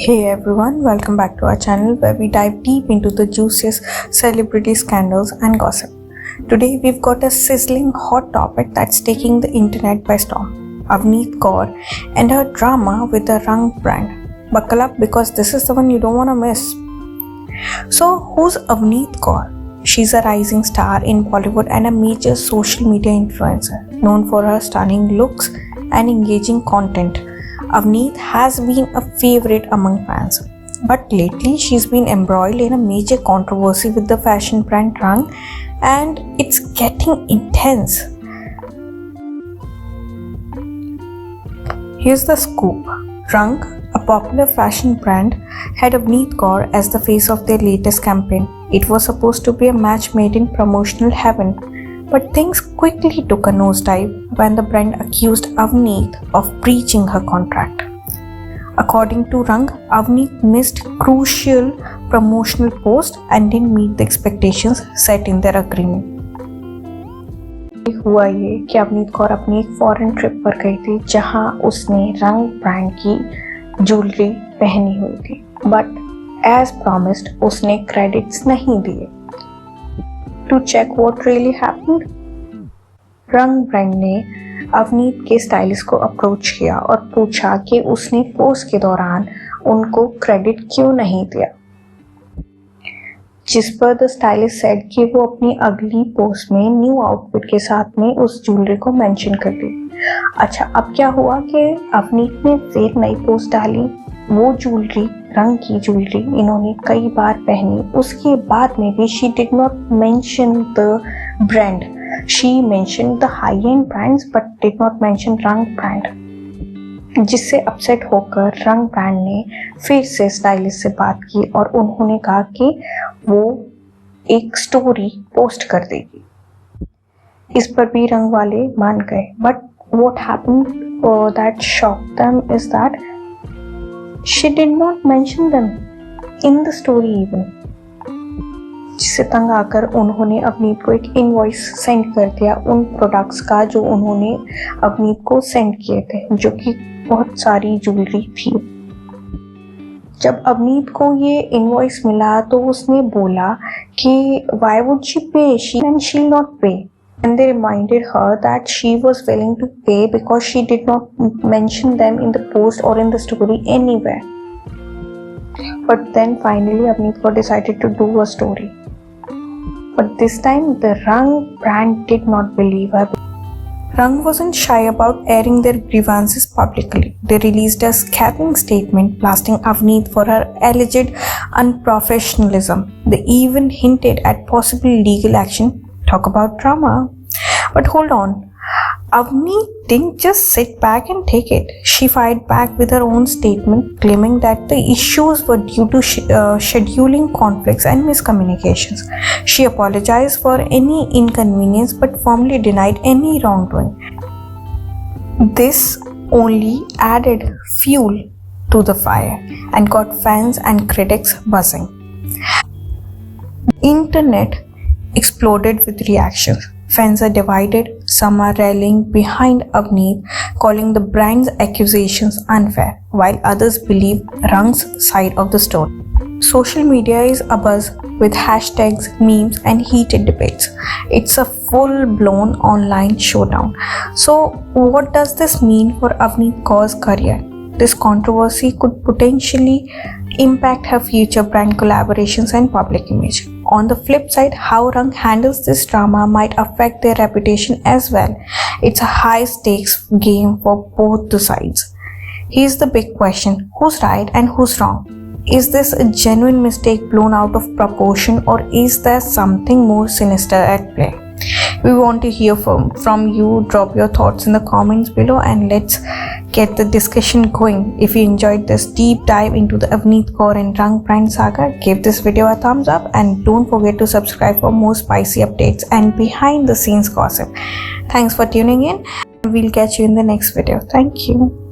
Hey everyone, welcome back to our channel where we dive deep into the juiciest celebrity scandals and gossip. Today we've got a sizzling hot topic that's taking the internet by storm. Avneet Kaur and her drama with the Rang brand. Buckle up because this is the one you don't want to miss. So who's Avneet Kaur? She's a rising star in Bollywood and a major social media influencer, known for her stunning looks and engaging content. Avneet has been a favorite among fans, but lately she's been embroiled in a major controversy with the fashion brand Rang, and it's getting intense. Here's the scoop. Rang, a popular fashion brand, had Avneet Kaur as the face of their latest campaign. It was supposed to be a match made in promotional heaven, but things quickly took a nosedive when the brand accused Avneet of breaching her contract. According to Rang, Avneet missed crucial promotional posts and didn't meet the expectations set in their agreement. हुआ ये कि अवनीत कौर अपनी एक foreign trip पर गई थी जहां उसने रंग ब्रांड की ज्वेलरी पहनी हुई थी, बट एज प्रॉमिस्ड उसने क्रेडिट्स नहीं दिए. To check what really happened, रंग ब्रांड ने अवनीत के स्टाइलिस्ट को अप्रोच किया और पूछा कि उसने पोस्ट के दौरान उनको क्रेडिट क्यों नहीं दिया, जिस पर द स्टाइलिस्ट सेड कि वो अपनी अगली पोस्ट में न्यू आउटफिट के साथ में उस ज्वेलरी को मेंशन कर दी. अच्छा, अब क्या हुआ कि अवनीत ने फिर नई पोस्ट डाली. वो ज्वेलरी, रंग की ज्वेलरी, इन्होंने कई बार पहनी. उसके बाद में भी she did not mention the brand. She mention the high and brands but did not mention रंग ब्रांड, जिससे अपसेट होकर रंग ब्रांड ने फिर से स्टाइलिस्ट से बात की और उन्होंने कहा कि वो एक स्टोरी पोस्ट कर देगी. इस पर भी रंग वाले मान गए, but what happened that shocked them is that she did not mention them in the story even, जिससे तंग आकर उन्होंने अवनीत को एक इनवॉइस सेंड कर दिया उन प्रोडक्ट्स का जो उन्होंने अवनीत को सेंड किए थे, जो कि बहुत सारी ज्वेलरी थी. जब अवनीत को ये इनवॉइस मिला तो उसने बोला कि why would she pay, she'll not pay. And they reminded her that she was willing to pay because she did not mention them in the post or in the story anywhere. But then finally Avneet Kaur decided to do a story. But this time the Rang brand did not believe her. Rang wasn't shy about airing their grievances publicly. They released a scathing statement blasting Avneet for her alleged unprofessionalism. They even hinted at possible legal action. Talk about drama. But hold on, Avneet didn't just sit back and take it. She fired back with her own statement, claiming that the issues were due to scheduling conflicts and miscommunications. She apologized for any inconvenience but firmly denied any wrongdoing. This only added fuel to the fire and got fans and critics buzzing. Internet exploded with reactions. Fans are divided. Some are rallying behind Avneet, calling the brand's accusations unfair, while others believe Rang's side of the story. Social media is abuzz with hashtags, memes, and heated debates. It's a full-blown online showdown. So, what does this mean for Avneet Kaur's career? This controversy could potentially impact her future brand collaborations and public image. On the flip side, how Rang handles this drama might affect their reputation as well. It's a high-stakes game for both the sides. Here's the big question: who's right and who's wrong? Is this a genuine mistake blown out of proportion, or is there something more sinister at play? We want to hear from you. Drop your thoughts in the comments below and let's get the discussion going. If you enjoyed this deep dive into the Avneet Kaur and Rang brand saga, give this video a thumbs up and don't forget to subscribe for more spicy updates and behind the scenes gossip. Thanks for tuning in. We'll catch you in the next video. Thank you.